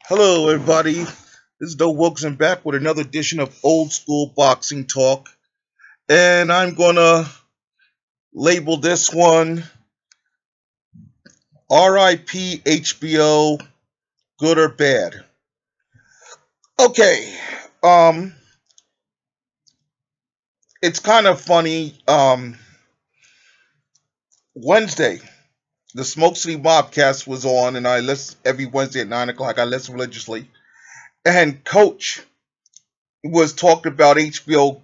Hello, everybody. This is Doe Wilkerson back with another edition of Old School Boxing Talk. And I'm going to label this one RIP HBO, good or bad. Okay. Um, it's kind of funny. Wednesday, the Smoke City Mobcast was on, and I listen every Wednesday at 9 o'clock. I listen religiously. And Coach was talking about HBO,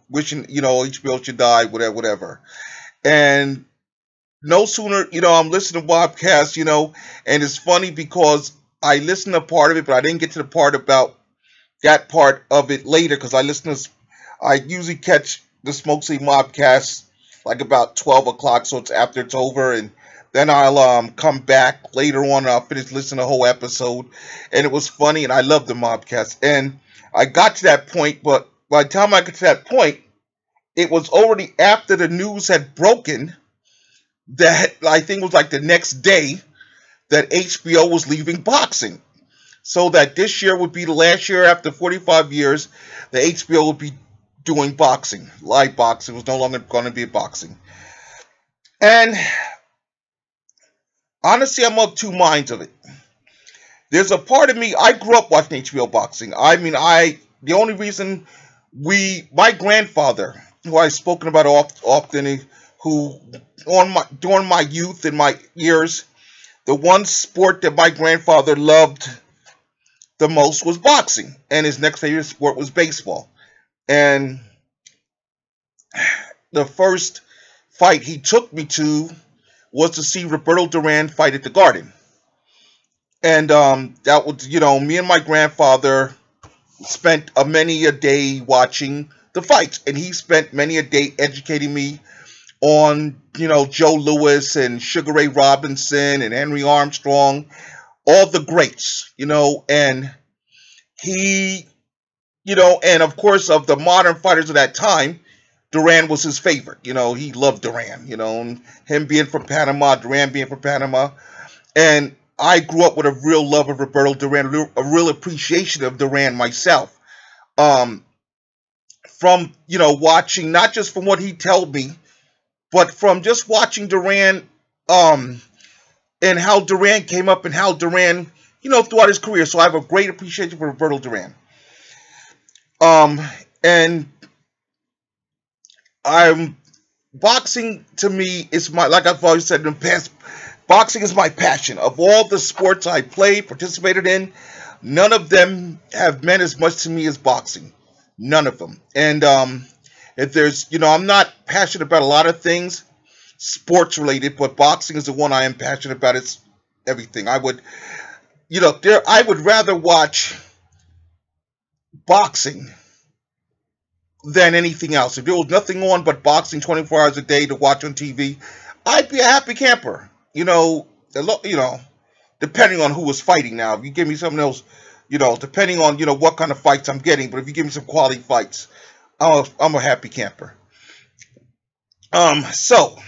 wishing, HBO should die, whatever. And no sooner, I'm listening to Bobcast, and it's funny because I listened to part of it, but I didn't get to the part about that part of it later because I usually catch the Smoke City Mobcast like about 12 o'clock, so it's after it's over, and then I'll come back later on and I'll finish listening to the whole episode. And it was funny, and I love the Mobcast. And I got to that point, but by the time I got to that point, it was already after the news had broken that I think it was like the next day that HBO was leaving boxing. So that this year would be the last year after 45 years that HBO would be doing boxing. Live boxing was no longer going to be boxing. And honestly, I'm of two minds of it. There's a part of me, I grew up watching HBO boxing. The only reason my grandfather, who I've spoken about often, who during my youth and my years, the one sport that my grandfather loved the most was boxing, and his next favorite sport was baseball. And the first fight he took me to was to see Roberto Duran fight at the Garden. And that was, me and my grandfather spent many a day watching the fights, and he spent many a day educating me on, Joe Louis and Sugar Ray Robinson and Henry Armstrong, all the greats, and he, and of course of the modern fighters of that time, Duran was his favorite. He loved Duran, and him being from Panama, Duran being from Panama. And I grew up with a real love of Roberto Duran, a real appreciation of Duran myself. From, watching, not just from what he told me, but from just watching Duran, and how Duran came up and how Duran, throughout his career. So I have a great appreciation for Roberto Duran. And boxing to me is like I've always said in the past, boxing is my passion. Of all the sports I played, participated in, none of them have meant as much to me as boxing. None of them. And if there's, I'm not passionate about a lot of things sports related, but boxing is the one I am passionate about. It's everything. I would rather watch boxing than anything else. If there was nothing on but boxing 24 hours a day to watch on TV, I'd be a happy camper. Depending on who was fighting. Now, if you give me something else, depending on what kind of fights I'm getting, but if you give me some quality fights, I'm a happy camper. So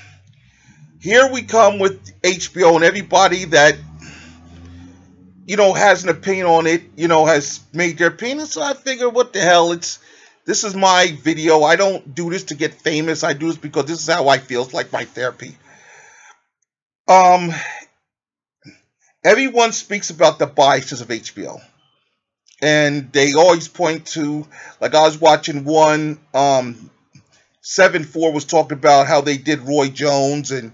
here we come with HBO, and everybody that has an opinion on it, has made their opinion. So I figure, what the hell? This is my video. I don't do this to get famous. I do this because this is how I feel. It's like my therapy. Everyone speaks about the biases of HBO. And they always point to, like I was watching one, 7-4 was talking about how they did Roy Jones, and,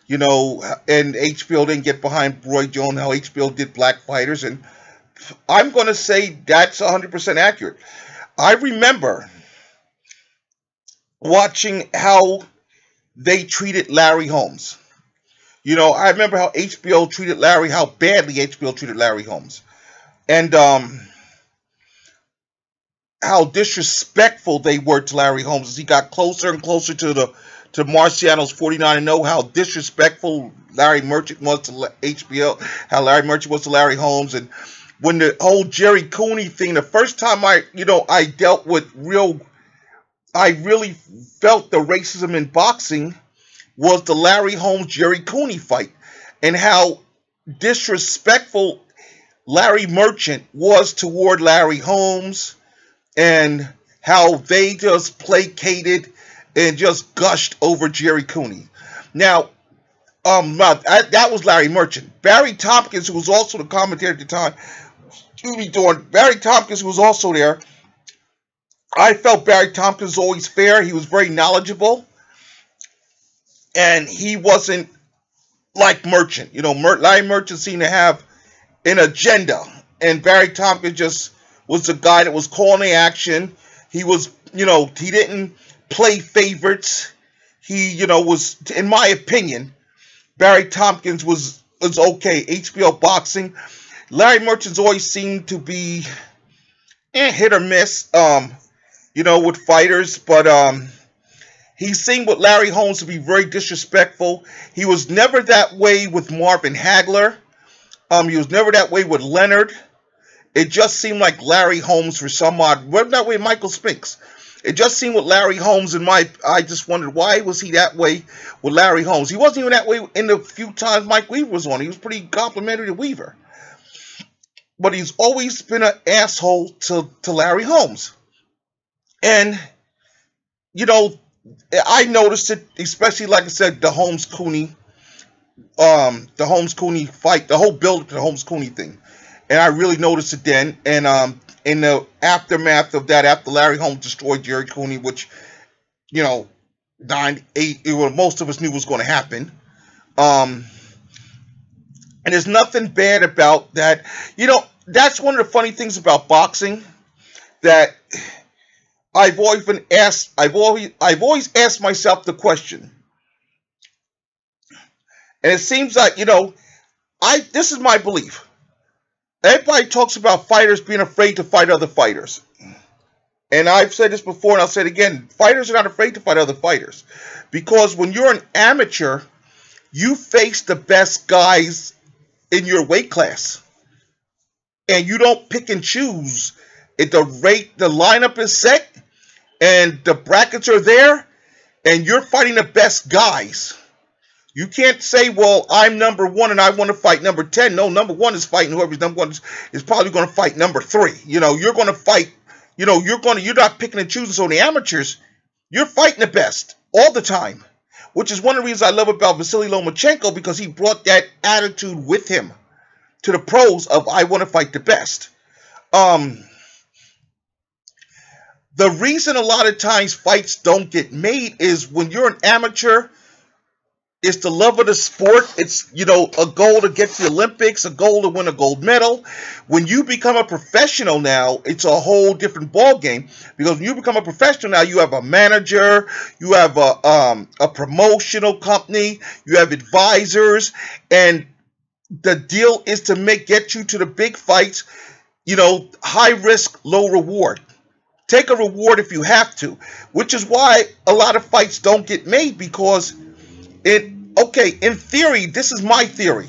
and HBO didn't get behind Roy Jones, how HBO did black fighters. And I'm going to say that's 100% accurate. I remember watching how they treated Larry Holmes. I remember how how badly HBO treated Larry Holmes. And how disrespectful they were to Larry Holmes as he got closer and closer to Marciano's 49-0, how disrespectful Larry Merchant was to HBO, how Larry Merchant was to Larry Holmes. And when the whole Jerry Cooney thing, the first time I really felt the racism in boxing was the Larry Holmes Jerry Cooney fight, and how disrespectful Larry Merchant was toward Larry Holmes, and how they just placated and just gushed over Jerry Cooney. Now, that was Larry Merchant. Barry Tompkins, who was also the commentator at the time, Barry Tompkins, who was also there. I felt Barry Tompkins was always fair. He was very knowledgeable, and he wasn't like Merchant. Larry Merchant seemed to have an agenda, and Barry Tompkins just was the guy that was calling the action. He was, he didn't play favorites. He, was, in my opinion, Barry Tompkins was okay. HBO boxing. Larry Merchant's always seemed to be hit or miss, with fighters, but he seemed with Larry Holmes to be very disrespectful. He was never that way with Marvin Hagler. He was never that way with Leonard. It just seemed like Larry Holmes, for some odd, wasn't that way with Michael Spinks. It just seemed with Larry Holmes, I just wondered, why was he that way with Larry Holmes? He wasn't even that way in the few times Mike Weaver was on. He was pretty complimentary to Weaver. But he's always been an asshole to Larry Holmes. And, I noticed it, especially, like I said, the Holmes-Cooney fight, the whole build to the Holmes-Cooney thing. And I really noticed it then. And in the aftermath of that, after Larry Holmes destroyed Jerry Cooney, which, 9-8, most of us knew was going to happen. And there's nothing bad about that. That's one of the funny things about boxing, that I've always asked myself the question. And it seems like, this is my belief. Everybody talks about fighters being afraid to fight other fighters. And I've said this before, and I'll say it again. Fighters are not afraid to fight other fighters. Because when you're an amateur, you face the best guys in your weight class. And you don't pick and choose. The lineup is set, and the brackets are there, and you're fighting the best guys. You can't say, well, I'm number 1 and I want to fight number 10. No, number 1 is fighting whoever's number 1 is probably going to fight number 3. You're going to fight, you're not picking and choosing. So the amateurs, you're fighting the best all the time, which is one of the reasons I love about Vasily Lomachenko, because he brought that attitude with him to the pros of, I want to fight the best. The reason a lot of times fights don't get made is when you're an amateur, it's the love of the sport. It's, a goal to get to the Olympics, a goal to win a gold medal. When you become a professional now, it's a whole different ball game, because when you become a professional now, you have a manager, you have a promotional company, you have advisors, and the deal is to get you to the big fights, high risk, low reward. Take a reward if you have to, which is why a lot of fights don't get made, because in theory, this is my theory.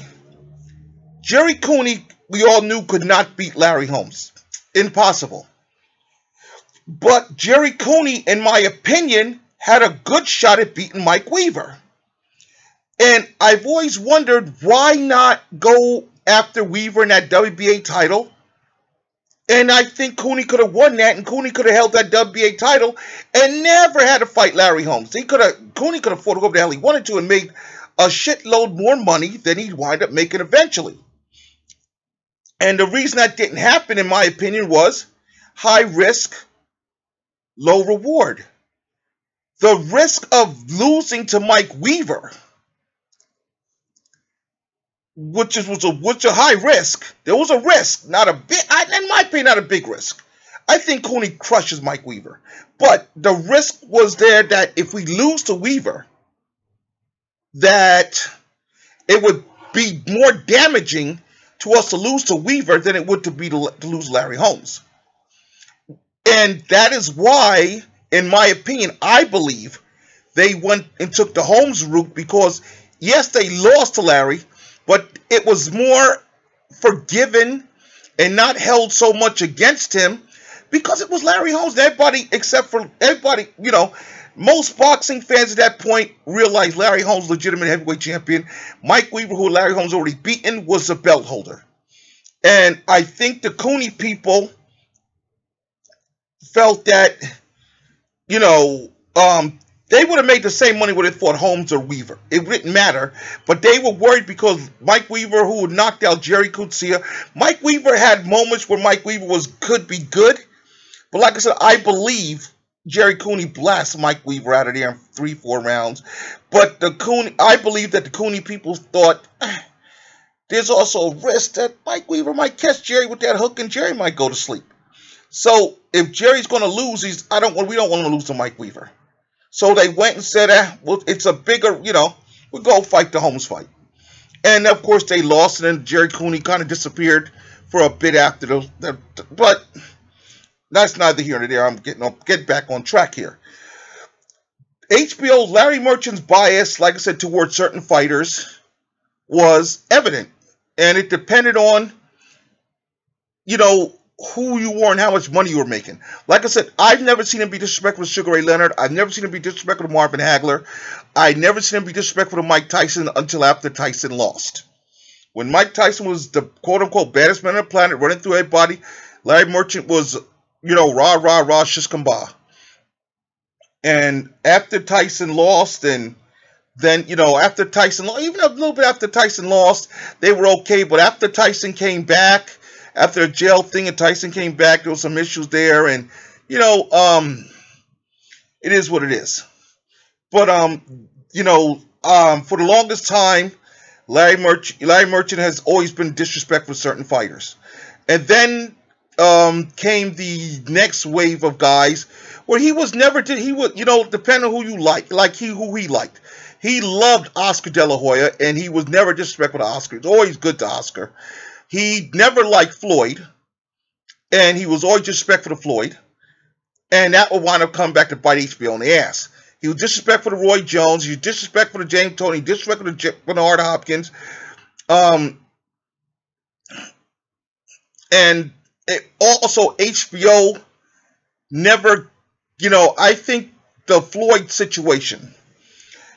Jerry Cooney, we all knew, could not beat Larry Holmes. Impossible. But Jerry Cooney, in my opinion, had a good shot at beating Mike Weaver. And I've always wondered, why not go after Weaver in that WBA title? And I think Cooney could have won that, and Cooney could have held that WBA title and never had to fight Larry Holmes. Cooney could have fought whoever the hell he wanted to and made a shitload more money than he'd wind up making eventually. And the reason that didn't happen, in my opinion, was high risk, low reward. The risk of losing to Mike Weaver, which was a high risk. There was a risk, not a big, in my opinion, not a big risk. I think Cooney crushes Mike Weaver. But the risk was there that if we lose to Weaver, that it would be more damaging to us to lose to Weaver than it would to lose Larry Holmes. And that is why, in my opinion, I believe they went and took the Holmes route, because, yes, they lost to Larry, but it was more forgiven and not held so much against him because it was Larry Holmes. Everybody, most boxing fans at that point realized Larry Holmes, legitimate heavyweight champion. Mike Weaver, who Larry Holmes already beaten, was a belt holder. And I think the Cooney people felt that, you know, they would have made the same money when they fought Holmes or Weaver. It didn't matter. But they were worried because Mike Weaver, who knocked out Jerry Coetzee, Mike Weaver had moments where Mike Weaver could be good. But like I said, I believe Jerry Cooney blasted Mike Weaver out of there in 3-4 rounds. But I believe that the Cooney people thought there's also a risk that Mike Weaver might catch Jerry with that hook and Jerry might go to sleep. So if Jerry's going to lose, we don't want to lose to Mike Weaver. So they went and said, well, it's a bigger, we'll go fight the Holmes fight. And of course they lost, and then Jerry Cooney kind of disappeared for a bit after but that's neither here nor there. I'm getting back on track here. HBO, Larry Merchant's bias, like I said, towards certain fighters was evident. And it depended on, who you were and how much money you were making. Like I said, I've never seen him be disrespectful to Sugar Ray Leonard. I've never seen him be disrespectful to Marvin Hagler. I never seen him be disrespectful to Mike Tyson until after Tyson lost. When Mike Tyson was the quote-unquote baddest man on the planet, running through everybody, Larry Merchant was, rah, rah, rah, shishkamba. And after Tyson lost, and then, after Tyson lost, even a little bit after Tyson lost, they were okay. But after Tyson came back, after a jail thing and Tyson came back, there was some issues there. And, it is what it is. But, for the longest time, Larry Merchant has always been disrespectful to certain fighters. And then came the next wave of guys where he was never, depending on who you who he liked. He loved Oscar De La Hoya, and he was never disrespectful to Oscar. He was always good to Oscar. He never liked Floyd, and he was always disrespectful to Floyd. And that would wind up coming back to bite HBO in the ass. He was disrespectful to Roy Jones. He was disrespectful to James Toney. Disrespectful to Bernard Hopkins. And also HBO never, I think the Floyd situation.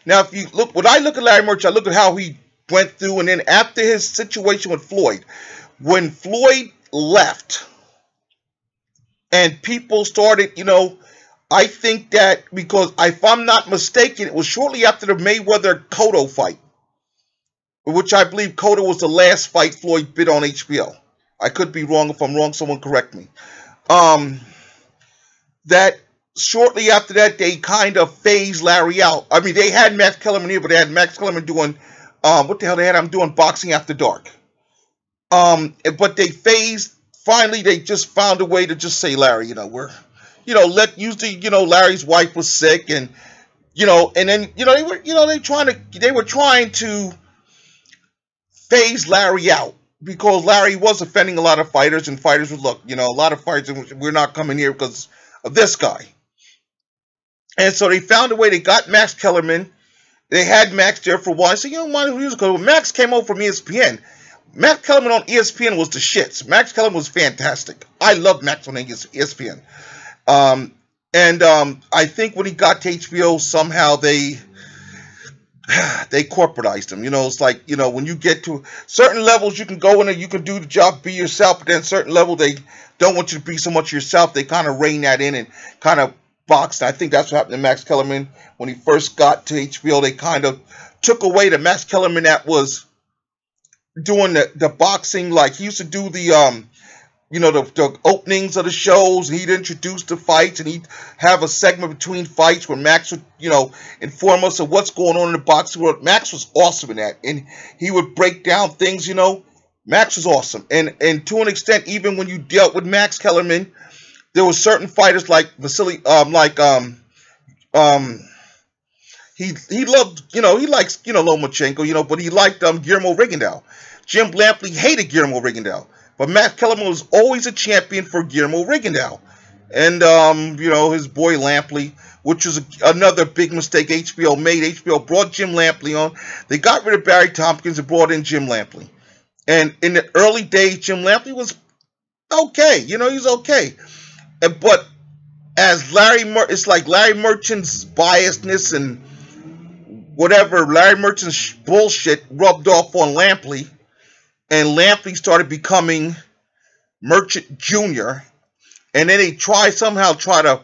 Now, if you look, when I look at Larry Merchant, I look at how he went through, and then after his situation with Floyd, when Floyd left, and people started, I think that because, if I'm not mistaken, it was shortly after the Mayweather-Cotto fight, which I believe Cotto was the last fight Floyd bid on HBO. I could be wrong. If I'm wrong, someone correct me. That shortly after that, they kind of phased Larry out. I mean, they had Max Kellerman here, but they had Max Kellerman doing, what the hell they had him doing? Boxing After Dark. But they phased, finally, they just found a way to just say, Larry, Larry's wife was sick, and, and then, they were trying to phase Larry out. Because Larry was offending a lot of fighters, and fighters would look, a lot of fighters, we're not coming here because of this guy. And so they found a way. They got Max Kellerman. They had Max there for a while. I said, when Max came over from ESPN, Max Kellerman on ESPN was the shits. Max Kellerman was fantastic. I loved Max on ESPN. I think when he got to HBO, somehow they corporatized him. It's like, when you get to certain levels, you can go in and you can do the job, be yourself, but then certain level, they don't want you to be so much yourself. They kind of rein that in and kind of box. And I think that's what happened to Max Kellerman when he first got to HBO. They kind of took away the Max Kellerman that was doing the boxing, like he used to do the openings of the shows. He'd introduce the fights, and he'd have a segment between fights where Max would, inform us of what's going on in the boxing world. Max was awesome in that, and he would break down things. Max was awesome, and to an extent, even when you dealt with Max Kellerman, there were certain fighters like Vasily, he loved, he likes, Lomachenko, but he liked Guillermo Rigondeaux. Jim Lampley hated Guillermo Rigondeaux. But Max Kellerman was always a champion for Guillermo Rigondeaux. And, his boy Lampley, which was another big mistake HBO made. HBO brought Jim Lampley on. They got rid of Barry Tompkins and brought in Jim Lampley. And in the early days, Jim Lampley was okay. He's okay. But as it's like Larry Merchant's biasness and whatever, Larry Merchant's bullshit rubbed off on Lampley. and Lampley started becoming Merchant Jr., and then they somehow try to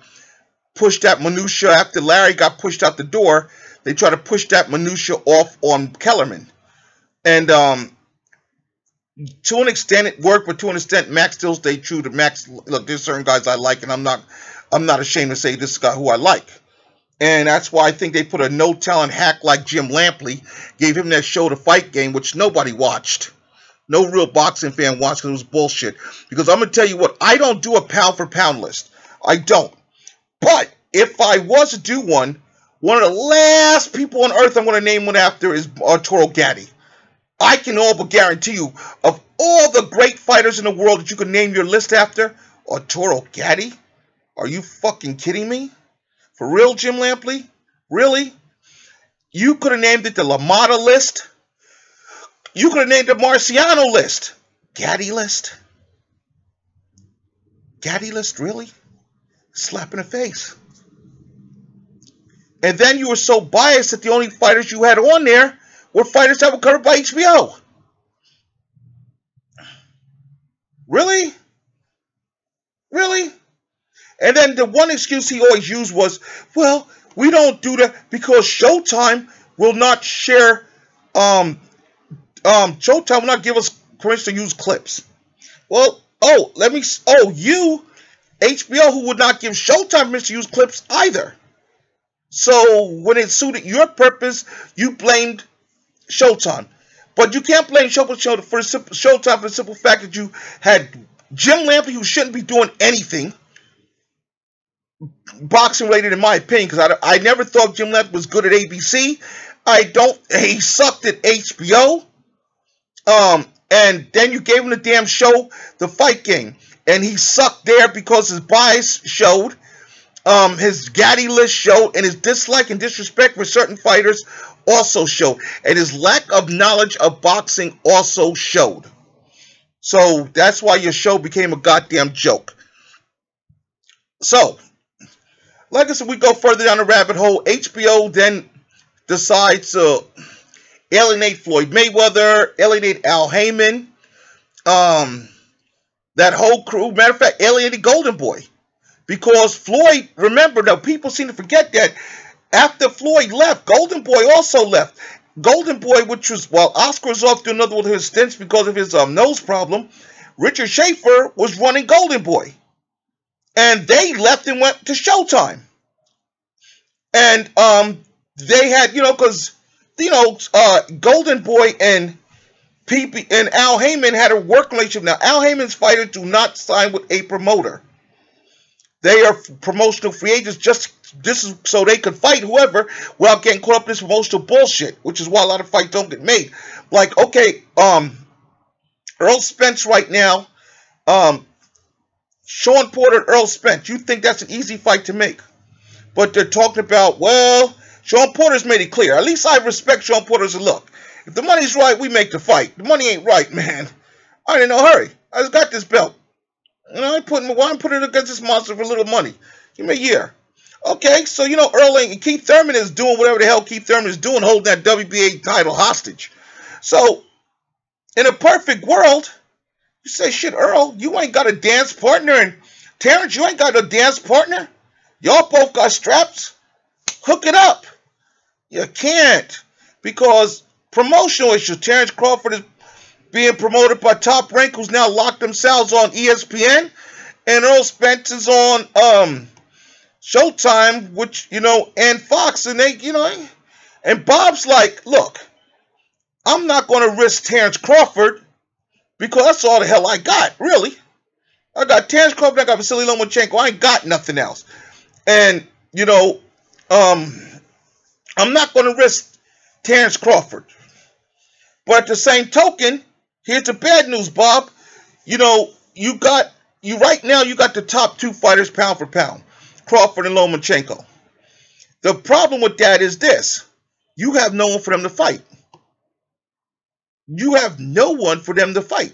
push that minutia after Larry got pushed out the door. They try to push that minutia off on Kellerman, and to an extent it worked, but to an extent Max still stayed true to Max. Look, there's certain guys I like, and I'm not ashamed to say this guy who I like, and that's why I think they put a no talent hack like Jim Lampley, gave him that show, The Fight Game, which nobody watched. No real boxing fan watched because it was bullshit. Because I'm gonna tell you what, I don't do a pound for pound list. I don't. But if I was to do one of the last people on earth I'm going to name one after is Arturo Gatti. I can all but guarantee you, of all the great fighters in the world that you can name your list after, Arturo Gatti? Are you fucking kidding me? For real, Jim Lampley? Really? You could have named it the LaMotta list. You could have named it the Marciano list. Gatti list? Gatti list, really? Slap in the face. And then you were so biased that the only fighters you had on there were fighters that were covered by HBO. Really? Really? And then the one excuse he always used was, well, we don't do that because Showtime will not share, Showtime will not give us permission to use clips. Well, you, HBO, who would not give Showtime permission to use clips either. So when it suited your purpose, you blamed Showtime. But you can't blame Showtime for the simple fact that you had Jim Lampley, who shouldn't be doing anything boxing related, in my opinion, because I never thought Jim Lampley was good at ABC. He sucked at HBO. And then you gave him the damn show, The Fight Game. And he sucked there because his bias showed, his Gatti list showed, and his dislike and disrespect for certain fighters also showed. And his lack of knowledge of boxing also showed. So that's why your show became a goddamn joke. So, like I said, we go further down the rabbit hole. HBO then decides to alienate Floyd Mayweather, alienate Al Heyman, that whole crew. Matter of fact, alienated Golden Boy. Because Floyd, remember, now people seem to forget that after Floyd left, Golden Boy also left. Golden Boy, which was, while Oscar was off doing another one of his stints because of his nose problem, Richard Schaefer was running Golden Boy. And they left and went to Showtime. And they had, because, Golden Boy and Al Heyman had a work relationship. Now, Al Heyman's fighters do not sign with a promoter. They are promotional free agents. This is so they could fight whoever without getting caught up in this promotional bullshit, which is why a lot of fights don't get made. Like, okay, Earl Spence right now, Sean Porter, Earl Spence. You think that's an easy fight to make? But they're talking about, well, Sean Porter's made it clear. At least I respect Sean Porter's look. If the money's right, we make the fight. The money ain't right, man. I ain't in no hurry. I just got this belt. I'm putting it against this monster for a little money. Give me a year. Okay, so Earl and Keith Thurman is doing whatever the hell Keith Thurman is doing, holding that WBA title hostage. So, in a perfect world, you say, shit, Earl, you ain't got a dance partner, and Terrence, you ain't got a dance partner. Y'all both got straps. Hook it up. You can't, because promotional issues. Terrence Crawford is being promoted by Top Rank, who's now locked themselves on ESPN, and Earl Spence is on Showtime, which and Fox, and they and Bob's like, look, I'm not going to risk Terrence Crawford because that's all the hell I got, really. I got Terrence Crawford, I got Vasily Lomachenko, I ain't got nothing else, and I'm not going to risk Terrence Crawford. But at the same token, here's the bad news, Bob. Right now you got the top two fighters pound for pound, Crawford and Lomachenko. The problem with that is this: you have no one for them to fight. You have no one for them to fight.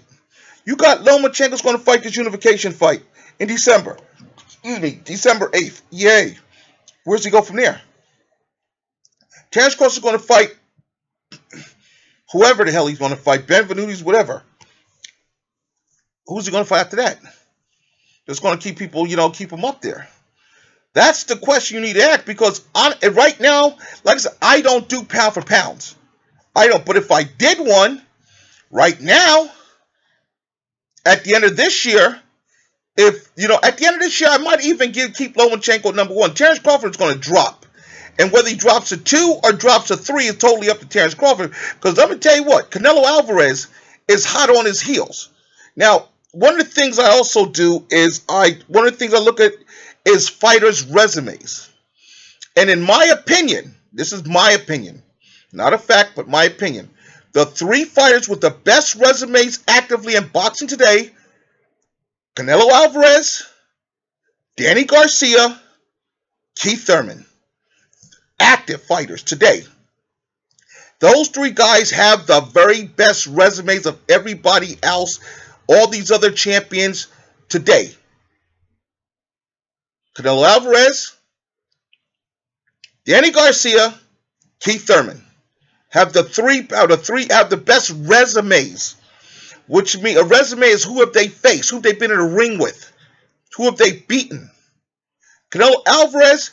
You got Lomachenko's going to fight this unification fight in December. December 8th. Yay. Where's he go from there? Terrence Crawford is going to fight whoever the hell he's going to fight, Benvenutis, whatever. Who's he going to fight after that? That's going to keep people, keep him up there. That's the question you need to ask, because right now, like I said, I don't do pound for pounds. I don't. But if I did one right now, at the end of this year, at the end of this year, I might even keep Lomachenko number one. Terrence Crawford is going to drop. And whether he drops a 2 or drops a 3 is totally up to Terrence Crawford. Because let me tell you what, Canelo Alvarez is hot on his heels. Now, one of the things I also do is one of the things I look at is fighters' resumes. And in my opinion, this is my opinion, not a fact, but my opinion, the 3 fighters with the best resumes actively in boxing today: Canelo Alvarez, Danny Garcia, Keith Thurman. Active fighters today. Those 3 guys have the very best resumes of everybody else, all these other champions today. Canelo Alvarez, Danny Garcia, Keith Thurman have the three have the best resumes. Which means a resume is who have they faced, who have they been in a ring with, who have they beaten. Canelo Alvarez,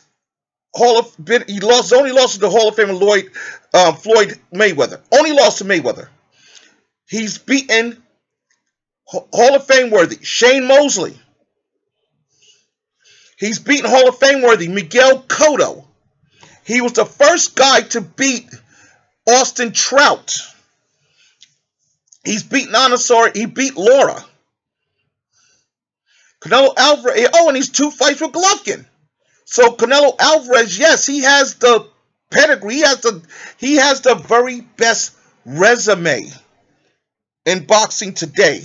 he only lost to the Hall of Famer Floyd Mayweather. Only lost to Mayweather. He's beaten Hall of Fame worthy Shane Mosley. He's beaten Hall of Fame worthy Miguel Cotto. He was the first guy to beat Austin Trout. He's beaten Anasaur. He beat Laura. Canelo Alvarez. Oh, and he's 2 fights with Golovkin. So Canelo Alvarez, yes, he has the pedigree. He has the very best resume in boxing today.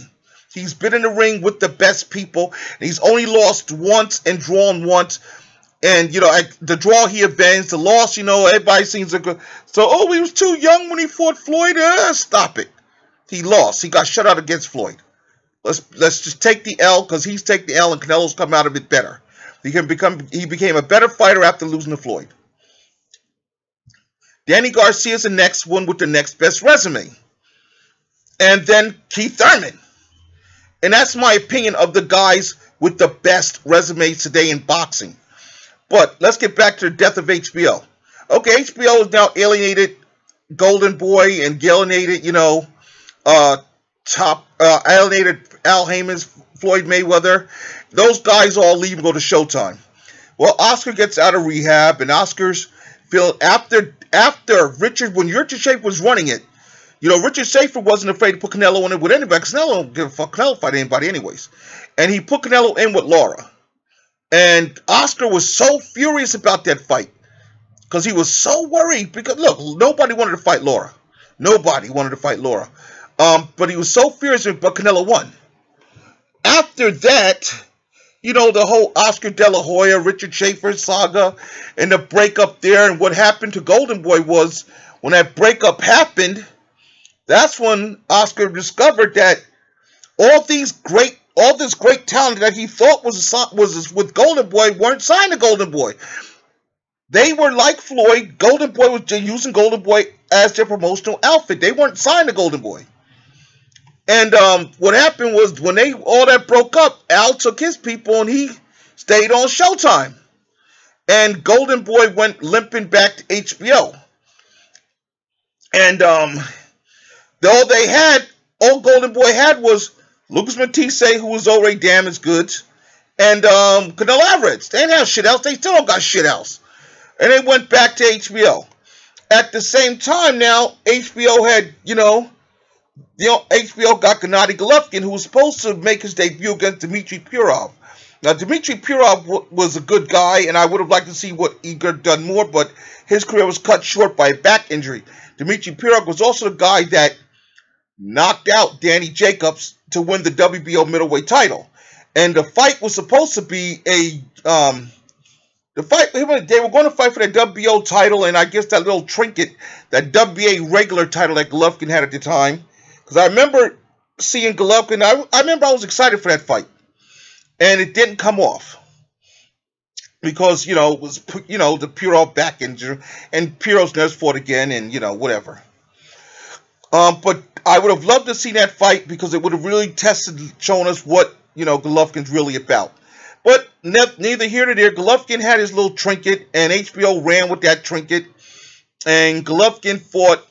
He's been in the ring with the best people. And he's only lost once and drawn once. And, the draw he avenged. The loss, everybody seems to go. So, he was too young when he fought Floyd. Stop it. He lost. He got shut out against Floyd. Let's just take the L, because he's taken the L and Canelo's come out of it better. He became a better fighter after losing to Floyd. Danny Garcia is the next one with the next best resume. And then Keith Thurman. And that's my opinion of the guys with the best resumes today in boxing. But let's get back to the death of HBO. Okay, HBO has now alienated Golden Boy and alienated, alienated Al Heyman's Floyd Mayweather. Those guys all leave and go to Showtime. Well, Oscar gets out of rehab, and Oscar's feel after Richard, when Richard Schaefer was running it, Richard Schaefer wasn't afraid to put Canelo in it with anybody, because Canelo don't give a fuck. Canelo fight anybody anyways. And he put Canelo in with Laura. And Oscar was so furious about that fight, because he was so worried, because look, nobody wanted to fight Laura. Nobody wanted to fight Laura. But he was so furious, but Canelo won. After that, the whole Oscar De La Hoya, Richard Schaefer saga, and the breakup there, and what happened to Golden Boy was, when that breakup happened, that's when Oscar discovered that all this great talent that he thought was with Golden Boy weren't signed to Golden Boy. They were like Floyd. Golden Boy was using Golden Boy as their promotional outfit. They weren't signed to Golden Boy. And what happened was, when all that broke up, Al took his people and he stayed on Showtime. And Golden Boy went limping back to HBO. And all Golden Boy had was Lucas Matisse, who was already damaged goods, and Canelo Alvarez. They didn't have shit else. They still don't got shit else. And they went back to HBO. At the same time now, HBO had, HBO got Gennady Golovkin, who was supposed to make his debut against Dmitry Purov. Now, Dmitry Purov was a good guy, and I would have liked to see what he could have done more, but his career was cut short by a back injury. Dmitry Purov was also the guy that knocked out Danny Jacobs to win the WBO middleweight title. And the fight was supposed to be they were going to fight for the WBO title, and I guess that little trinket, that WBA regular title that Golovkin had at the time. Because I remember seeing Golovkin, I remember I was excited for that fight. And it didn't come off. Because, it was, the Purov back injury, and Purov's never fought again, and, whatever. But I would have loved to see that fight because it would have really shown us what, Golovkin's really about. But neither here nor there. Golovkin had his little trinket, and HBO ran with that trinket. And Golovkin fought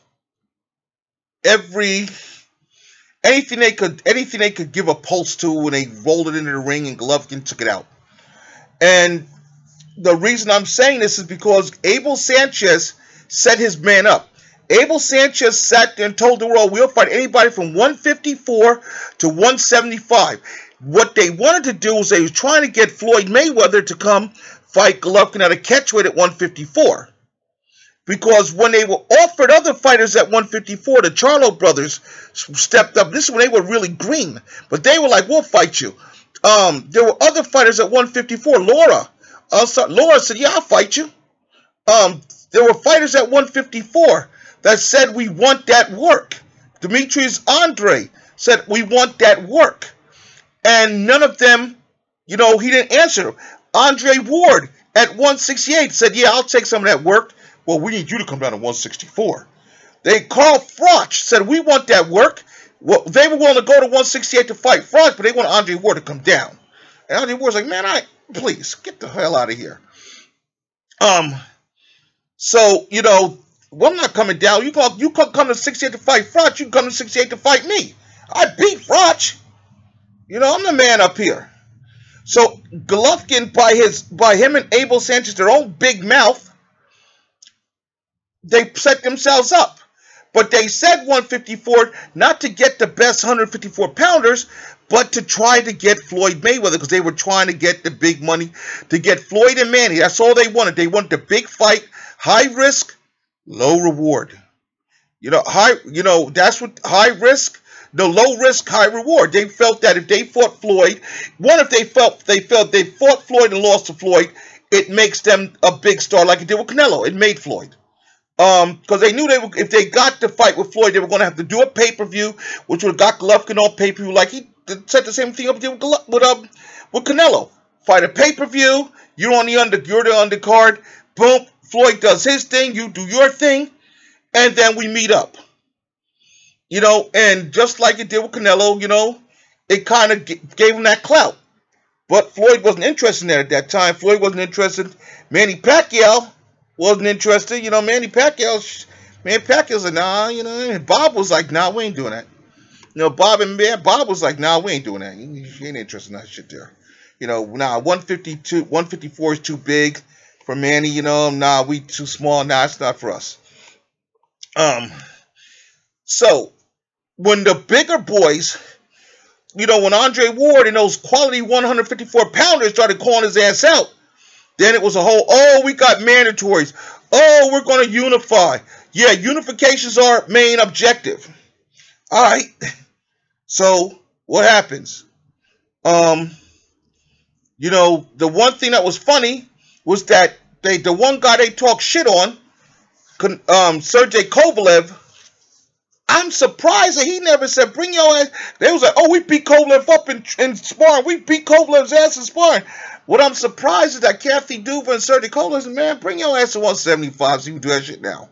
anything they could give a pulse to, and they rolled it into the ring, and Golovkin took it out. And the reason I'm saying this is because Abel Sanchez set his man up. Abel Sanchez sat there and told the world, we'll fight anybody from 154 to 175. What they wanted to do was they were trying to get Floyd Mayweather to come fight Golovkin at a catchweight at 154. Because when they were offered other fighters at 154, the Charlo brothers stepped up. This is when they were really green. But they were like, we'll fight you. There were other fighters at 154. Laura said, yeah, I'll fight you. There were fighters at 154 that said, we want that work. Demetrius Andre said, we want that work. And none of them, he didn't answer. Andre Ward at 168 said, yeah, I'll take some of that work. Well, we need you to come down to 164. Carl Froch said, we want that work. Well, they were willing to go to 168 to fight Froch, but they want Andre Ward to come down. And Andre Ward's like, man, please, get the hell out of here. So, well, I'm not coming down. You come to 68 to fight Froch, you can come to 68 to fight me. I beat Froch. I'm the man up here. So Golovkin, by him and Abel Sanchez, their own big mouth, they set themselves up. But they said 154 not to get the best 154 pounders, but to try to get Floyd Mayweather, because they were trying to get the big money to get Floyd and Manny. That's all they wanted. They wanted the big fight, high risk, low reward. That's what high risk. The low risk, high reward. They felt that if they fought Floyd, if they fought Floyd and lost to Floyd, it makes them a big star like it did with Canelo. It made Floyd. Because they knew if they got the fight with Floyd, they were going to have to do a pay-per-view, which would have got Golovkin on pay-per-view, like he said the same thing up with Canelo. Fight a pay-per-view, you're the undercard, boom, Floyd does his thing, you do your thing, and then we meet up. And just like it did with Canelo, it kind of gave him that clout. But Floyd wasn't interested in that at that time. Floyd wasn't interested. Manny Pacquiao wasn't interested. Manny Pacquiao said, nah, Bob was like, nah, we ain't doing that. Bob was like, nah, we ain't doing that. He ain't interested in that shit there. 154 is too big for Manny, nah, we too small, nah, it's not for us. So, when the bigger boys, when Andre Ward and those quality 154 pounders started calling his ass out, then it was a whole, we got mandatories. We're going to unify. Yeah, unification's our main objective. All right. So, what happens? The one thing that was funny was that the one guy they talk shit on, Sergey Kovalev, I'm surprised that he never said, bring your ass. They was like, we beat Kovalev up in sparring. We beat Kovalev's ass in sparring. What I'm surprised is that Kathy Duva and Sergey Kovalev said, man, bring your ass to 175 so you can do that shit now.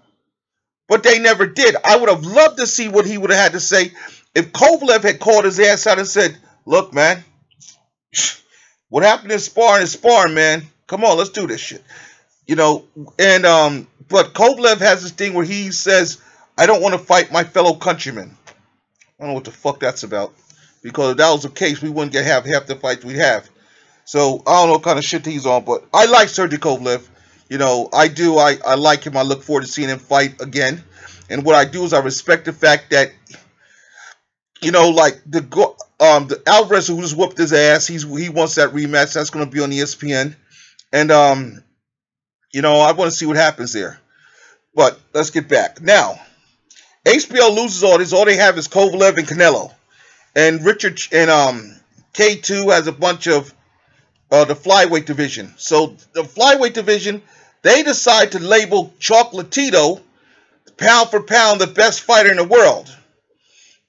But they never did. I would have loved to see what he would have had to say if Kovalev had called his ass out and said, look, man, what happened in sparring is sparring, man. Come on, let's do this shit. But Kovalev has this thing where he says, I don't want to fight my fellow countrymen. I don't know what the fuck that's about. Because if that was the case, we wouldn't have half the fights we'd have. So, I don't know what kind of shit he's on, but I like Sergey Kovalev. I do. I like him. I look forward to seeing him fight again. And what I do is I respect the fact that, like the Alvarez who just whooped his ass, he wants that rematch. That's going to be on ESPN. And, I want to see what happens there. But let's get back. Now, HBO loses all this. All they have is Kovalev and Canelo. And Richard and K2 has a bunch of the flyweight division. So the flyweight division, they decide to label Chocolatito, pound for pound, the best fighter in the world.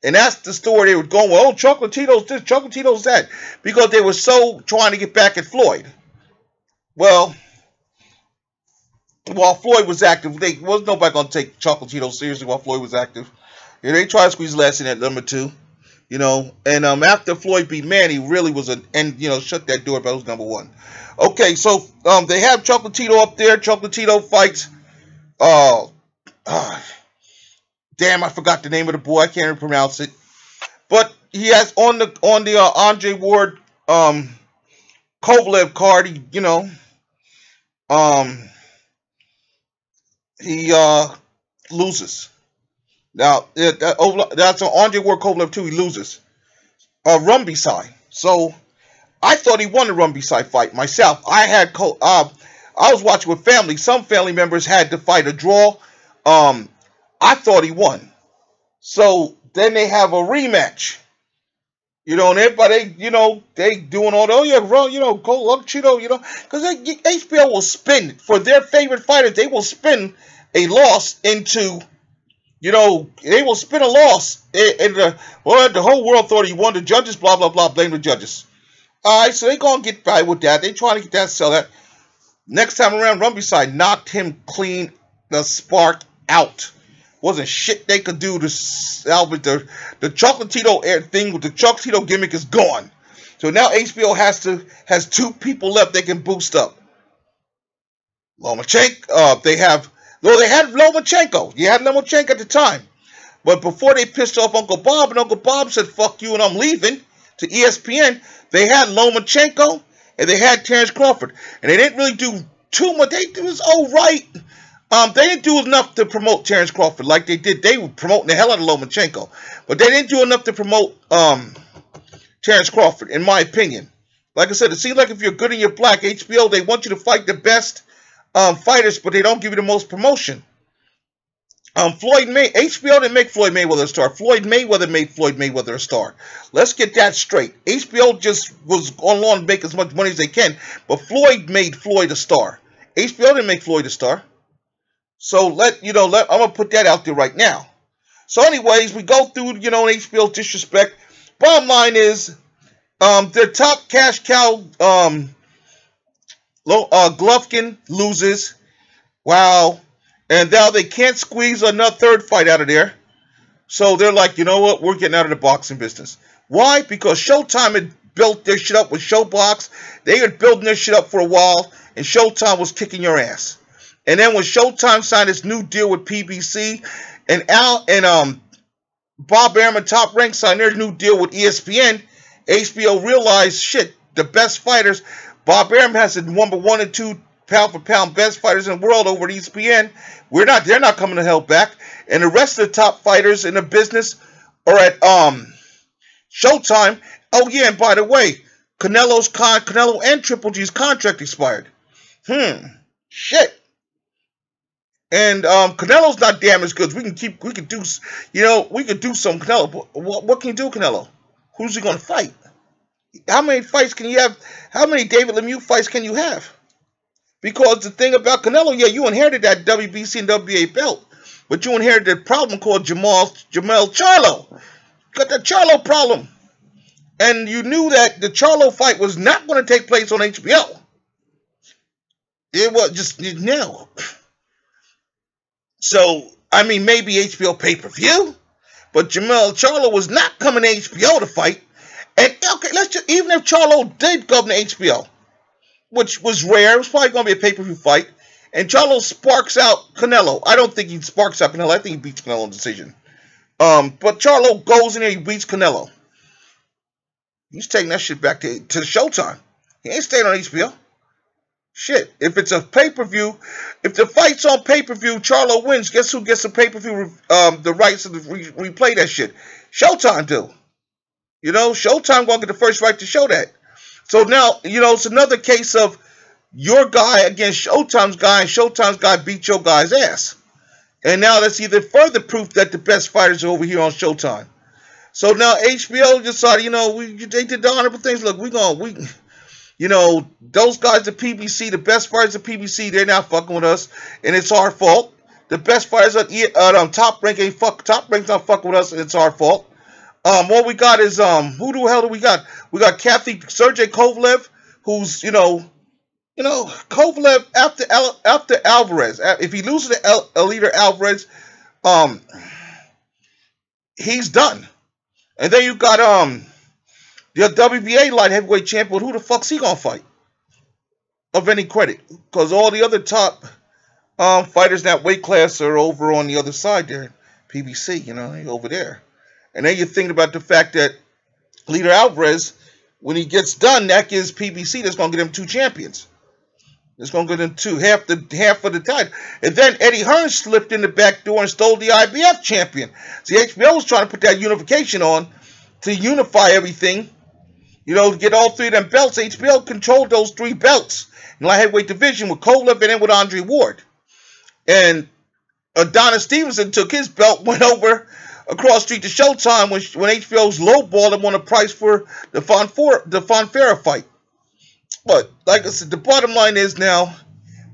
And that's the story they were going with. Chocolatito's this, Chocolatito's that. Because they were so trying to get back at Floyd. Well, while Floyd was active, was nobody going to take Chocolatito seriously while Floyd was active. Yeah, they tried to squeeze last in at number two. And after Floyd beat Manny, really was shut that door. But it was number one. Okay, so they have Chocolatito up there. Chocolatito fights. Uh, uh, damn, I forgot the name of the boy. I can't even pronounce it. But he has on the Andre Ward Kovalev card. Um, he loses. Now that's on Andre Ward Kovalev too. He loses. Rumby side. So I thought he won the Rumby side fight myself. I was watching with family. Some family members had to fight a draw. I thought he won. So then they have a rematch. And everybody, they doing all the, oh yeah, bro, go Cheeto, because HBO will spin for their favorite fighters. They will spin a loss into, they will spin a loss. The whole world thought he won. The judges, blah blah blah, blame the judges. All right, so they gonna get by with that. They trying to get that sell that. Next time around, Rumbyside knocked him clean the spark out. Wasn't shit they could do to salvage the Chocolatito air thing with the Chocolatito gimmick is gone. So now HBO has two people left they can boost up. Lomachenko, they had Lomachenko. You had Lomachenko at the time. But before they pissed off Uncle Bob and Uncle Bob said, fuck you and I'm leaving to ESPN, they had Lomachenko and they had Terrence Crawford. And they didn't really do too much. It was all right. They didn't do enough to promote Terrence Crawford like they did. They were promoting the hell out of Lomachenko. But they didn't do enough to promote Terrence Crawford, in my opinion. Like I said, it seems like if you're good and you're black, HBO, they want you to fight the best fighters, but they don't give you the most promotion. HBO didn't make Floyd Mayweather a star. Floyd Mayweather made Floyd Mayweather a star. Let's get that straight. HBO just was on lawn to make as much money as they can, but Floyd made Floyd a star. HBO didn't make Floyd a star. So I'm gonna put that out there right now. So anyways, we go through, HBO's disrespect. Bottom line is, their top cash cow, Golovkin loses. Wow. And now they can't squeeze another third fight out of there. So they're like, you know what? We're getting out of the boxing business. Why? Because Showtime had built their shit up with Showbox. They had building their shit up for a while, and Showtime was kicking your ass. And then when Showtime signed this new deal with PBC, and Bob Arum and Top Rank signed their new deal with ESPN, HBO realized, shit, the best fighters, Bob Arum has the number 1 and 2 pound for pound best fighters in the world over at ESPN. They're not coming to hell back. And the rest of the top fighters in the business are at Showtime. Oh yeah, and by the way, Canelo and Triple G's contract expired. Shit. And Canelo's not damn as good. We can do some Canelo. What can you do, Canelo? Who's he gonna fight? How many fights can you have? How many David Lemieux fights can you have? Because the thing about Canelo, yeah, you inherited that WBC and WBA belt, but you inherited a problem called Jamel Charlo. You got the Charlo problem, and you knew that the Charlo fight was not going to take place on HBO. It was just no. So, I mean, maybe HBO pay-per-view, but Jamel Charlo was not coming to HBO to fight. And, okay, even if Charlo did come to HBO, which was rare, it was probably going to be a pay-per-view fight, and Charlo sparks out Canelo. I don't think he sparks out Canelo. I think he beats Canelo in decision. But Charlo goes in there, he beats Canelo. He's taking that shit back to Showtime. He ain't staying on HBO. Shit, if it's a pay-per-view, if the fight's on pay-per-view, Charlo wins, guess who gets the pay-per-view, the rights to replay that shit? Showtime do. Showtime gonna get the first right to show that. So now, it's another case of your guy against Showtime's guy, and Showtime's guy beat your guy's ass. And now that's either further proof that the best fighters are over here on Showtime. So now HBO decided, they did the honorable things. Look, those guys at PBC, the best fighters at PBC, they're not fucking with us, and it's our fault. The best fighters at Top Rank Top Rank's not fucking with us, and it's our fault. What we got is who the hell do we got? We got Sergey Kovalev, who's Kovalev after Alvarez. If he loses to Aliter Alvarez, he's done. And then you got the WBA light heavyweight champion. Who the fuck's he gonna fight? Of any credit, because all the other top fighters in that weight class are over on the other side there, PBC. You know, over there. And then you're thinking about the fact that Leader Alvarez, when he gets done, that gives PBC that's gonna get him 2 champions. It's gonna get him half of the title. And then Eddie Hearn slipped in the back door and stole the IBF champion. See, HBO was trying to put that unification on to unify everything. You know, to get all 3 of them belts. HBO controlled those 3 belts in the light heavyweight division with Kovalev and then with Andre Ward. And Adonis Stevenson took his belt, went over across the street to Showtime when HBO's lowballed him on the price for the Fonfara fight. But, like I said, the bottom line is now,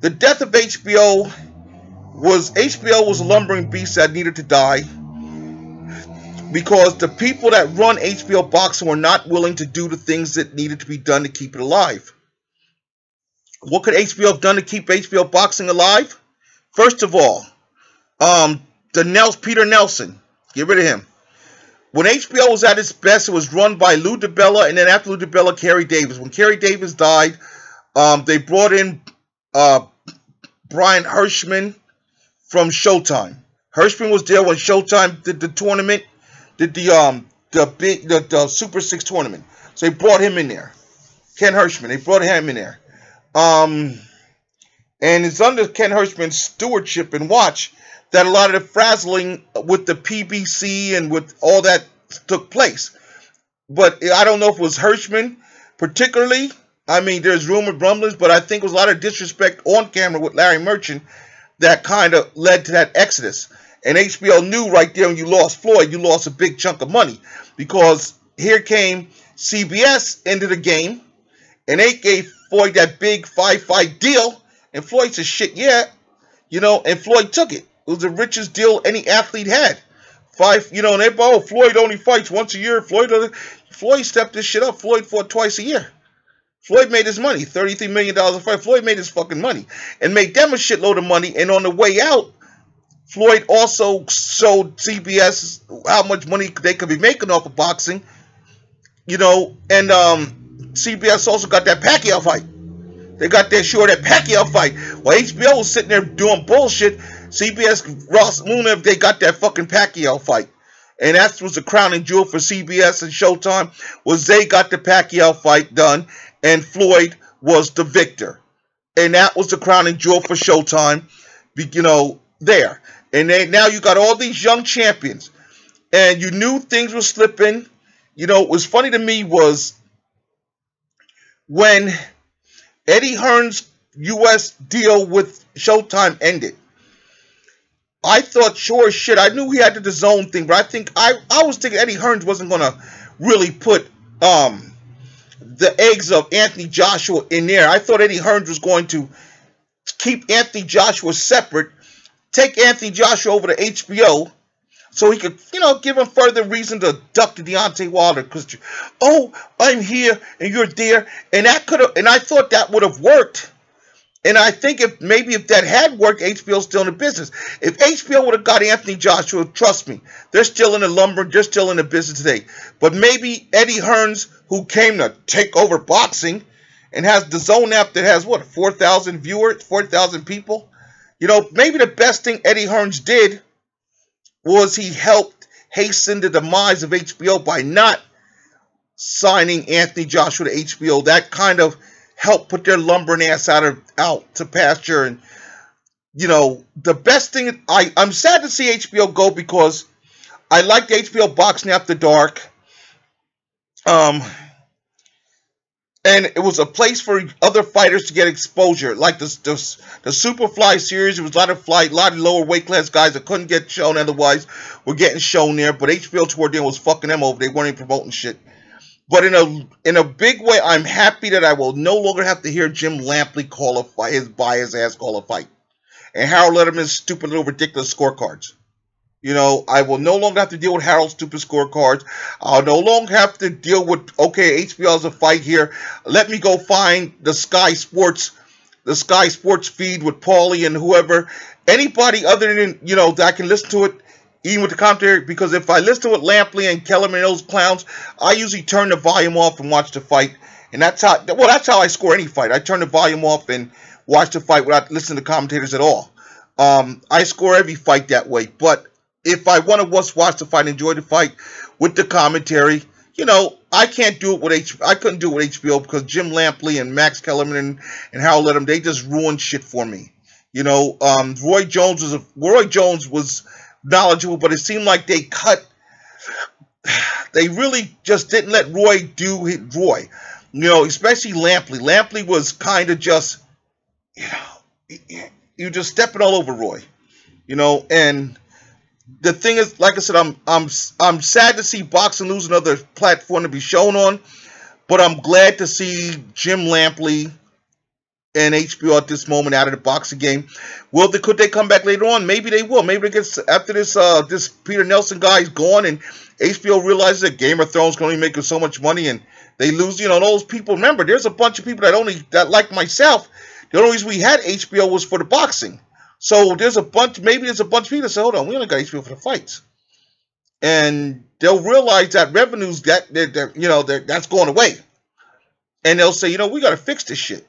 the death of HBO was a lumbering beast that needed to die. Because the people that run HBO Boxing were not willing to do the things that needed to be done to keep it alive. What could HBO have done to keep HBO Boxing alive? First of all, Peter Nelson. Get rid of him. When HBO was at its best, it was run by Lou DiBella, and then after Lou DiBella, Kerry Davis. When Kerry Davis died, they brought in Brian Hirschman from Showtime. Hirschman was there when Showtime did the tournament, did the Super 6 tournament. So they brought him in there. Ken Hirschman. They brought him in there. And it's under Ken Hirschman's stewardship and watch that a lot of the frazzling with the PBC and with all that took place. But I don't know if it was Hirschman particularly. I mean, there's rumored rumblings, but I think it was a lot of disrespect on camera with Larry Merchant that kind of led to that exodus. And HBO knew right there when you lost Floyd, you lost a big chunk of money. Because here came CBS into the game, and they gave Floyd that big 5-fight deal. And Floyd said, shit, yeah. You know, and Floyd took it. It was the richest deal any athlete had. And everybody, oh, Floyd only fights once a year. Floyd stepped this shit up. Floyd fought twice a year. Floyd made his money, $33 million a fight. Floyd made his fucking money and made them a shitload of money. And on the way out, Floyd also showed CBS how much money they could be making off of boxing. You know, and CBS also got that Pacquiao fight. They got that that Pacquiao fight. While HBO was sitting there doing bullshit, CBS, Ross Luna, they got that fucking Pacquiao fight. And that was the crowning jewel for CBS and Showtime, was they got the Pacquiao fight done, and Floyd was the victor. And that was the crowning jewel for Showtime, you know, there. And now you got all these young champions. And you knew things were slipping. You know, what was funny to me was when Eddie Hearn's U.S. deal with Showtime ended. I thought, sure as shit, I knew he had the DAZN thing, but I was thinking Eddie Hearns wasn't going to really put the eggs of Anthony Joshua in there. I thought Eddie Hearns was going to keep Anthony Joshua separate, take Anthony Joshua over to HBO, so he could, you know, give him further reason to duck to Deontay Wilder. Because, oh, I'm here and you're there, and that could have, and I thought that would have worked. And I think if that had worked, HBO's still in the business. If HBO would have got Anthony Joshua, trust me, they're still in the lumber, they're still in the business today. But maybe Eddie Hearns, who came to take over boxing and has the DAZN app that has, what, 4,000 viewers, 4,000 people? You know, maybe the best thing Eddie Hearns did was he helped hasten the demise of HBO by not signing Anthony Joshua to HBO. That kind of helped put their lumbering ass out to pasture. And, you know, the best thing, I'm sad to see HBO go because I like the HBO Boxing After Dark. And it was a place for other fighters to get exposure. Like the Superfly series, there was a lot of lower weight class guys that couldn't get shown otherwise were getting shown there. But HBO toward them was fucking them over. They weren't even promoting shit. But in a big way, I'm happy that I will no longer have to hear Jim Lampley call a fight, his biased ass call a fight, and Harold Letterman's stupid little ridiculous scorecards. You know, I will no longer have to deal with Harold's stupid scorecards. I'll no longer have to deal with, okay, HBO has a fight here. Let me go find the Sky Sports feed with Paulie and whoever. Anybody other than, you know, that I can listen to it even with the commentary, because if I listen to what Lampley and Kellerman and those clowns, I usually turn the volume off and watch the fight. And that's how I score any fight. I turn the volume off and watch the fight without listening to commentators at all. I score every fight that way. But if I want to watch the fight, enjoy the fight with the commentary, I can't do it with I couldn't do it with HBO because Jim Lampley and Max Kellerman and Harold Ledham, they just ruined shit for me. Roy Jones was knowledgeable, but it seemed like they really just didn't let Roy do Roy. Especially Lampley. Lampley was kind of just, you just stepping all over Roy. And the thing is, like I said, I'm sad to see boxing lose another platform to be shown on, but I'm glad to see Jim Lampley and HBO at this moment out of the boxing game. Could they come back later on? Maybe they will. Maybe they get after this Peter Nelson guy is gone and HBO realizes that Game of Thrones can only make so much money and they lose. Those people. Remember, there's a bunch of people that like myself. The only reason we had HBO was for the boxing. So there's a bunch of people that say, hold on, we only got HBO for the fights. And they'll realize that revenues that's going away. And they'll say, we got to fix this shit.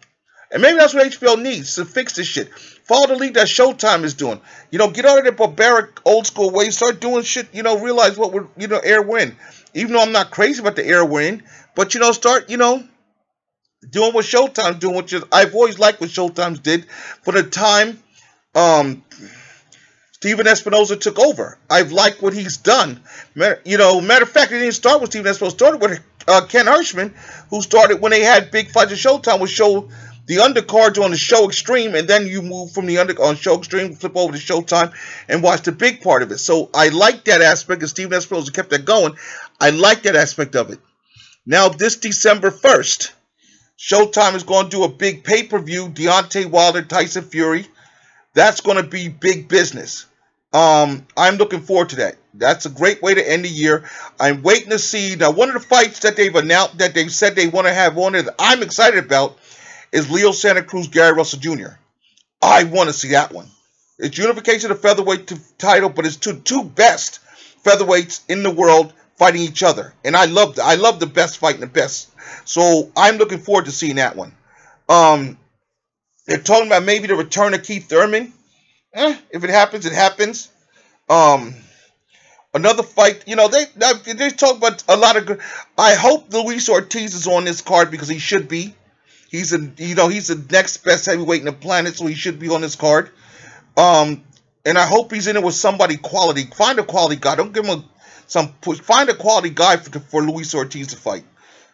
And maybe that's what HBO needs, to fix this shit. Follow the lead that Showtime is doing. Get out of the barbaric old school way. Start doing shit, realize what we're, air we're in. Even though I'm not crazy about the air we're in. But, start, doing what Showtime's doing, which is, I've always liked what Showtime's did for the time Steven Espinoza took over. I've liked what he's done. Matter of fact, it didn't start with Steven Espinoza. It started with Ken Hirschman, who started when they had big fights at Showtime, would show the undercards on the Show Extreme, and then you move from the on Show Extreme, flip over to Showtime, and watch the big part of it. So I like that aspect, and Steven Espinoza kept that going. I like that aspect of it. Now, this December 1st, Showtime is going to do a big pay-per-view, Deontay Wilder, Tyson Fury. That's going to be big business. I'm looking forward to that. That's a great way to end the year. I'm waiting to see. Now, one of the fights that they've announced, that they've said they want to have on there that I'm excited about is Leo Santa Cruz, Gary Russell Jr. I want to see that one. It's unification of the featherweight title, but it's two best featherweights in the world fighting each other. And I love the best fighting the best. So I'm looking forward to seeing that one. They're talking about maybe the return of Keith Thurman. If it happens, it happens. Another fight, they talk about a lot of good. I hope Luis Ortiz is on this card because he should be. He's the next best heavyweight in the planet, so he should be on this card. And I hope he's in it with somebody quality. Find a quality guy. Don't give him some push. Find a quality guy for Luis Ortiz to fight.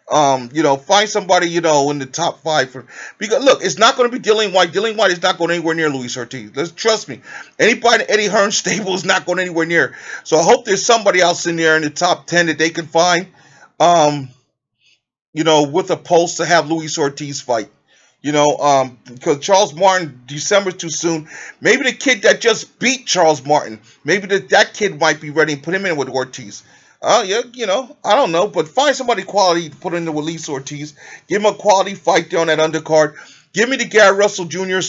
Find somebody, in the top 5 because look, it's not going to be Dillian White. Dillian White is not going anywhere near Luis Ortiz. Let's trust me. Anybody in Eddie Hearn's stable is not going anywhere near. So I hope there's somebody else in there in the top 10 that they can find, with a pulse to have Luis Ortiz fight. Because Charles Martin, December's too soon. Maybe the kid that just beat Charles Martin, maybe that kid might be ready and put him in with Ortiz. I don't know, but find somebody quality to put in the Luis Ortiz. Give him a quality fight there on that undercard. Give me the Gary Russell Jr.,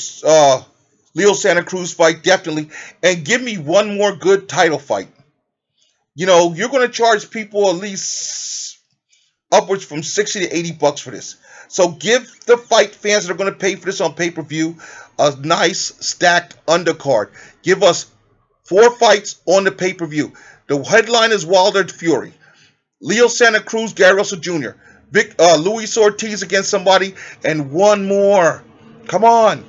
Leo Santa Cruz fight, definitely. And give me one more good title fight. You're going to charge people at least upwards from $60 to $80 for this. So give the fight fans that are going to pay for this on pay-per-view a nice stacked undercard. Give us 4 fights on the pay-per-view. The headline is Wilder Fury, Leo Santa Cruz, Gary Russell Jr., Luis Ortiz against somebody, and one more. Come on.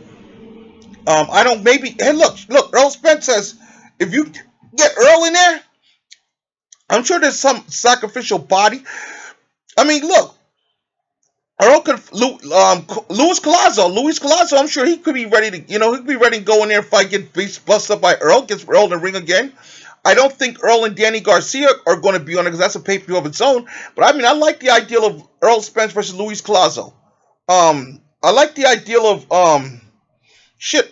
Hey, look, Earl Spence says, if you get Earl in there, I'm sure there's some sacrificial body. I mean, look, Earl could, Luis Collazo, I'm sure he could be ready to, he could be ready to go in there and fight, get busted up by Earl, gets Earl in the ring again. I don't think Earl and Danny Garcia are going to be on it because that's a pay-per-view of its own. But I mean, I like the ideal of Earl Spence versus Luis Collazo. I like the ideal of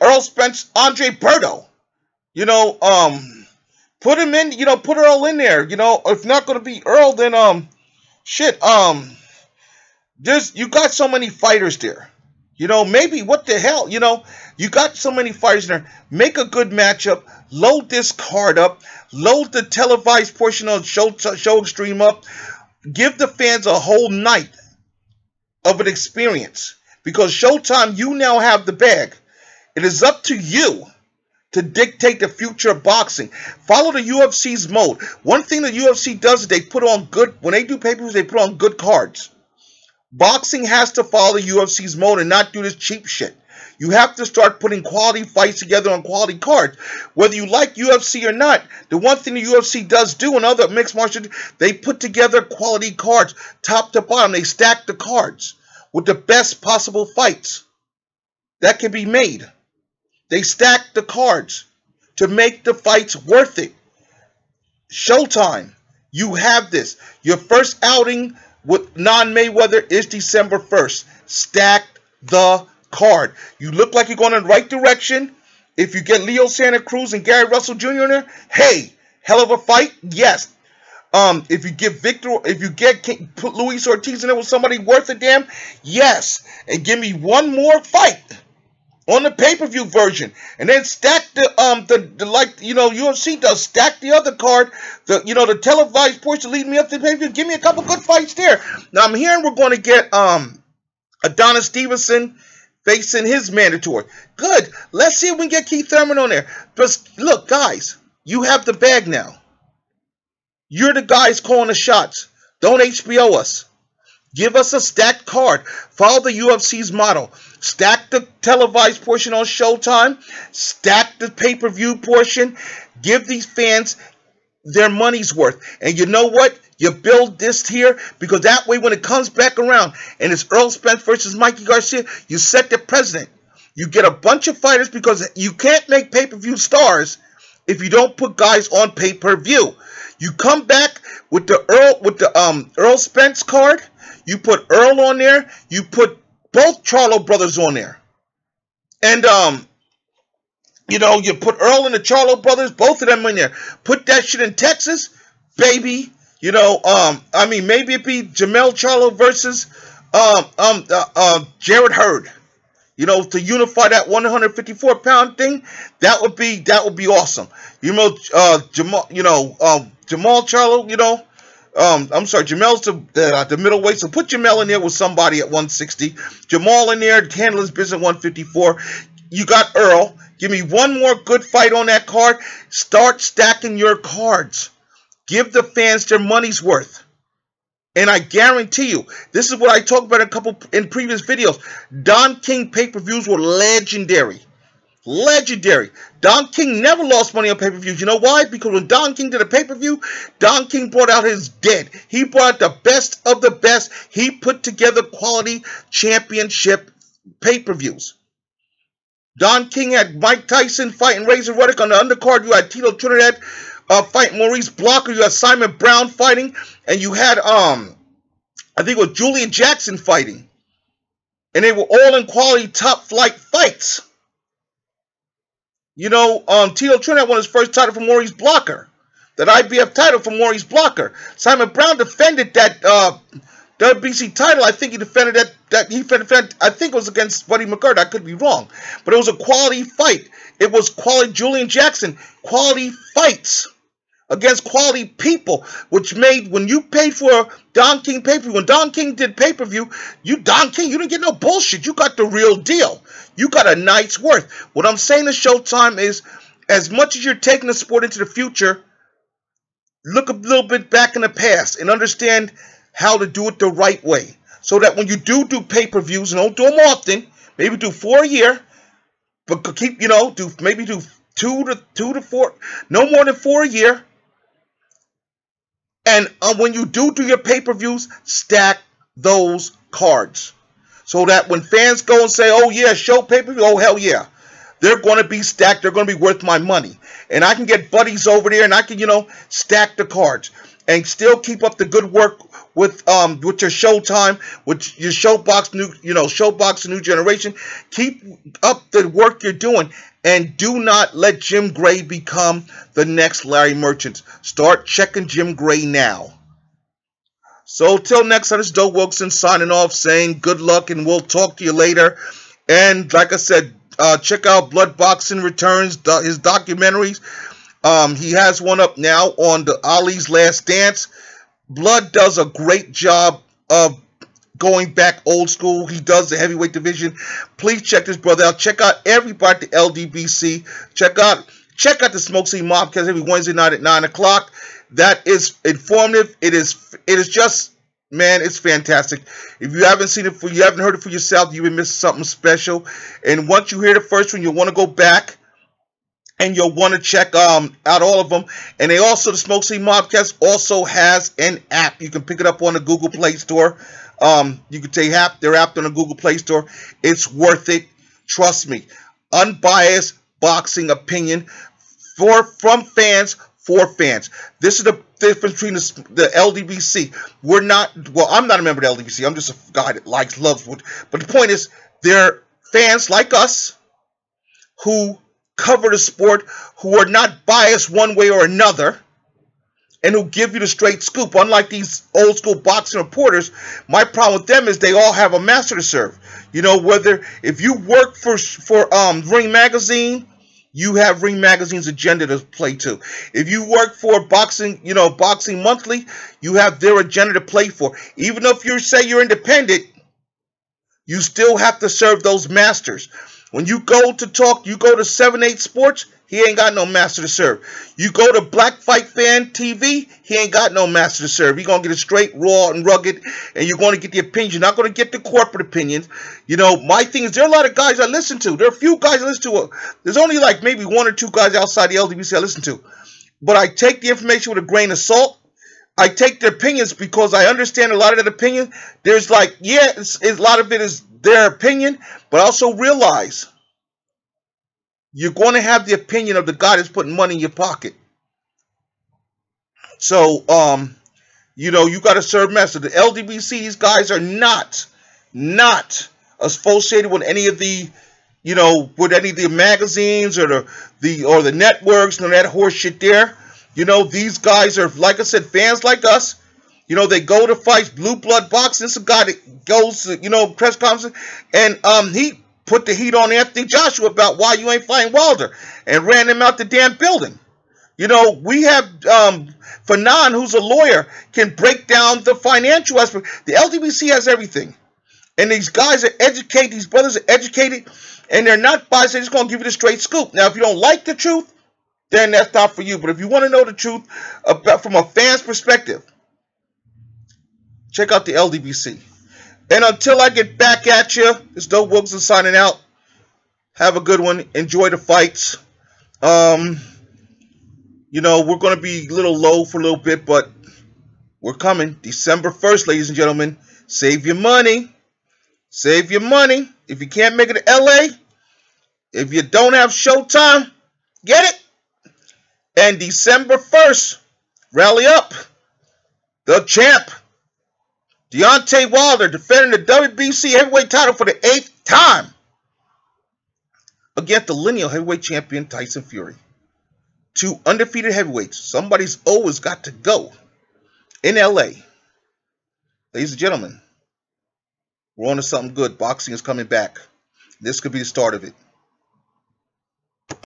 Earl Spence, Andre Berto. Put him in. Put Earl in there. If not going to be Earl, then you got so many fighters there. You know, maybe what the hell? You know, you got so many fighters in there. Make a good matchup. Load this card up. Load the televised portion of show Extreme up. Give the fans a whole night of an experience. Because Showtime, you now have the bag. It is up to you to dictate the future of boxing. Follow the UFC's mode. One thing the UFC does is they put on good, when they do pay-per-views, they put on good cards. Boxing has to follow the UFC's mode and not do this cheap shit. You have to start putting quality fights together on quality cards. Whether you like UFC or not, the one thing the UFC does do and other mixed martial arts, they put together quality cards, top to bottom. They stack the cards with the best possible fights that can be made. They stack the cards to make the fights worth it. Showtime, you have this. Your first outing with non-Mayweather is December 1st. Stack the card. You look like you're going in the right direction. If you get Leo Santa Cruz and Gary Russell Jr. in there, hey, hell of a fight, yes. If you put Luis Ortiz in there with somebody worth a damn, yes. And give me one more fight on the pay-per-view version, and then stack the like UFC does, stack the other card, the televised portion leading me up to the pay-per-view. Give me a couple good fights there. Now I'm hearing we're going to get Adonis Stevenson facing his mandatory. Good. Let's see if we can get Keith Thurman on there. But look, guys, you have the bag now. You're the guys calling the shots. Don't HBO us. Give us a stacked card. Follow the UFC's model. Stack the televised portion on Showtime. Stack the pay-per-view portion. Give these fans their money's worth. And you know what? You build this here because that way when it comes back around and it's Earl Spence versus Mikey Garcia, you set the precedent. You get a bunch of fighters because you can't make pay-per-view stars if you don't put guys on pay-per-view. You come back with the Earl Spence card. You put Earl on there. You put both Charlo brothers on there. And, you put Earl and the Charlo brothers, both of them in there. Put that shit in Texas, baby. Maybe it be Jamel Charlo versus Jared Hurd. To unify that 154-pound thing, that would be awesome. Jamal Charlo, I'm sorry, Jamel's the middleweight, so put Jamel in there with somebody at 160. Jamal in there, handle his business at 154. You got Earl. Give me one more good fight on that card. Start stacking your cards. Give the fans their money's worth. And I guarantee you, this is what I talked about in previous videos. Don King pay-per-views were legendary. Legendary. Don King never lost money on pay-per-views. You know why? Because when Don King did a pay-per-view, Don King brought out his dead. He brought out the best of the best. He put together quality championship pay-per-views. Don King had Mike Tyson fighting Razor Ruddock on the undercard. You had Tito Trinidad fighting Maurice Blocker. You had Simon Brown fighting. And you had, I think it was Julian Jackson fighting. And they were all in quality top-flight fights. Tito Trinidad won his first title from Maurice Blocker. That IBF title from Maurice Blocker. Simon Brown defended that WBC title. I think he defended I think it was against Buddy McGirt. I could be wrong. But it was a quality fight. It was quality Julian Jackson. Quality fights against quality people, which made, when you paid for Don King pay-per-view, when Don King did pay-per-view, you didn't get no bullshit. You got the real deal. You got a night's worth. What I'm saying to Showtime is, as much as you're taking the sport into the future, look a little bit back in the past and understand how to do it the right way. So that when you do pay-per-views, and don't do them often, maybe do 4 a year, but keep, do two to four, no more than 4 a year. And when you do your pay-per-views, stack those cards. So that when fans go and say, oh yeah, show pay-per-view, oh hell yeah. They're going to be stacked. They're going to be worth my money. And I can get buddies over there and I can, stack the cards. And still keep up the good work with your Showtime, with your Showbox New Generation. Keep up the work you're doing. And do not let Jim Gray become the next Larry Merchant. Start checking Jim Gray now. So till next time, this is Doe Wilson signing off saying good luck and we'll talk to you later. And like I said, check out Blood Boxing Returns, his documentaries. He has one up now on the Ali's Last Dance. Blood does a great job of going back old school. He does the heavyweight division. Please check this brother out. Check out everybody at the LDBC. Check out the Smoke City Mobcast every Wednesday night at 9 o'clock. That is informative. It is just, man, it's fantastic. If you haven't seen it, you haven't heard it for yourself, you've been missing something special. And once you hear the first one, you'll want to go back and you'll want to check out all of them. And they also, the Smoke City Mobcast also has an app. You can pick it up on the Google Play Store. You can take their app on the Google Play Store. It's worth it. Trust me. Unbiased boxing opinion from fans for fans. This is the difference between the LDBC. I'm not a member of the LDBC. I'm just a guy that loves. But the point is, they're fans like us who cover the sport, who are not biased one way or another, and who give you the straight scoop. Unlike these old school boxing reporters, my problem with them is they all have a master to serve. You know, whether if you work for Ring Magazine, you have Ring Magazine's agenda to play to. If you work for Boxing Monthly, you have their agenda to play for. Even if you say you're independent, you still have to serve those masters. When you go to 7-8 Sports, he ain't got no master to serve. You go to Black Fight Fan TV, he ain't got no master to serve. You're going to get it straight, raw, and rugged, and you're going to get the opinions. You're not going to get the corporate opinions. You know, my thing is, there are a lot of guys I listen to. There are a few guys I listen to. There's only like maybe one or two guys outside the LDBC I listen to. But I take the information with a grain of salt. I take their opinions because I understand a lot of that opinion. There's like, a lot of it is their opinion, but I also realize you're going to have the opinion of the guy that's putting money in your pocket. So, you know, you got to serve master. The LDBC, these guys are not associated with any of the, you know, with any of the magazines or the networks, none of that horse shit there. You know, these guys are, like I said, fans like us. You know, they go to fights. Blue Blood Boxing. It's a guy that goes to, you know, press conferences, and he put the heat on Anthony Joshua about why you ain't fighting Wilder and ran him out the damn building. You know, we have Fanon, who's a lawyer, can break down the financial aspect. The LDBC has everything. And these guys are educated, these brothers are educated, and they're not biased. They're just going to give you the straight scoop. Now, if you don't like the truth, then that's not for you. But if you want to know the truth from a fan's perspective, check out the LDBC. And until I get back at you, it's Doug Wilson signing out. Have a good one. Enjoy the fights. You know, we're going to be a little low for a little bit, but we're coming. December 1st, ladies and gentlemen. Save your money. Save your money. If you can't make it to LA, if you don't have Showtime, get it. And December 1st, rally up. The champ, Deontay Wilder, defending the WBC heavyweight title for the 8th time against the lineal heavyweight champion Tyson Fury. 2 undefeated heavyweights. Somebody's always got to go in LA. Ladies and gentlemen, we're on to something good. Boxing is coming back. This could be the start of it.